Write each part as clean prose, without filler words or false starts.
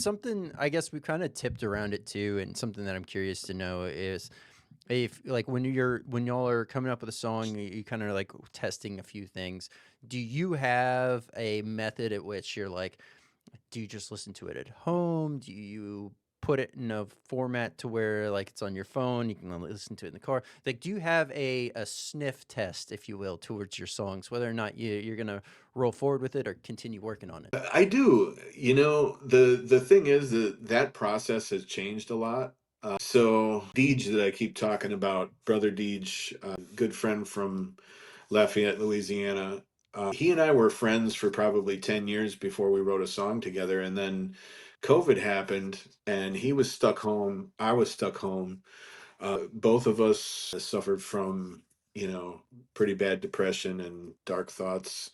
Something I guess we kind of tipped around it too, and something that I'm curious to know is if like when y'all are coming up with a song, you kind of like testing a few things. Do you have a method at which you're like, do you just listen to it at home? Do you put it in a format to where like it's on your phone, you can only listen to it in the car? Like, do you have a sniff test, if you will, towards your songs, whether or not you're gonna roll forward with it or continue working on it? I do. You know, the thing is that that process has changed a lot. So Deej that I keep talking about, brother Deej, good friend from Lafayette, Louisiana. He and I were friends for probably 10 years before we wrote a song together. And then COVID happened and he was stuck home. I was stuck home. Both of us suffered from, pretty bad depression and dark thoughts.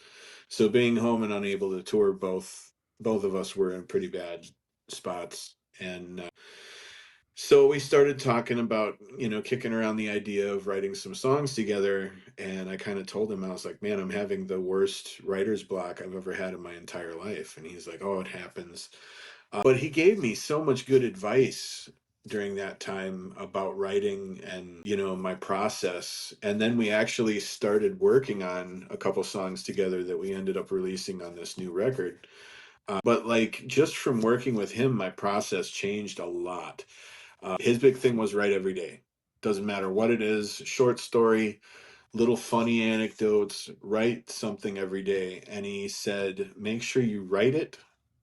So being home and unable to tour, both of us were in pretty bad spots. And so we started talking about, kicking around the idea of writing some songs together. And I kind of told him, I was like, man, I'm having the worst writer's block I've ever had in my entire life. And he's like, oh, it happens. But he gave me so much good advice during that time about writing and, my process. And then we actually started working on a couple songs together that we ended up releasing on this new record. But like just from working with him, my process changed a lot. His big thing was write every day. Doesn't matter what it is, short story, little funny anecdotes, write something every day. And he said, make sure you write it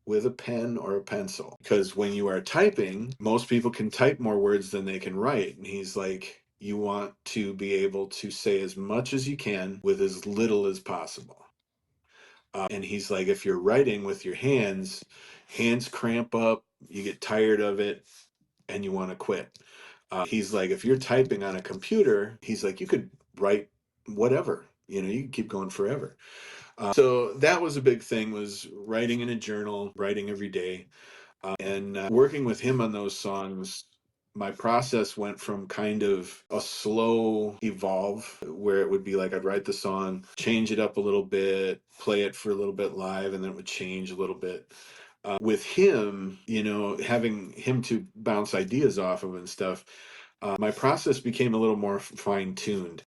with a pen or a pencil. Because when you are typing, most people can type more words than they can write. And he's like, you want to be able to say as much as you can with as little as possible. And he's like, if you're writing with your hands cramp up, you get tired of it, and you want to quit. He's like, if you're typing on a computer, he's like, you could write whatever, you can keep going forever. So that was a big thing, was writing in a journal, writing every day. And working with him on those songs, my process went from kind of a slow evolve where it would be like I'd write the song, change it up a little bit, play it for a little bit live, and then it would change a little bit. With him, having him to bounce ideas off of and stuff, my process became a little more fine tuned.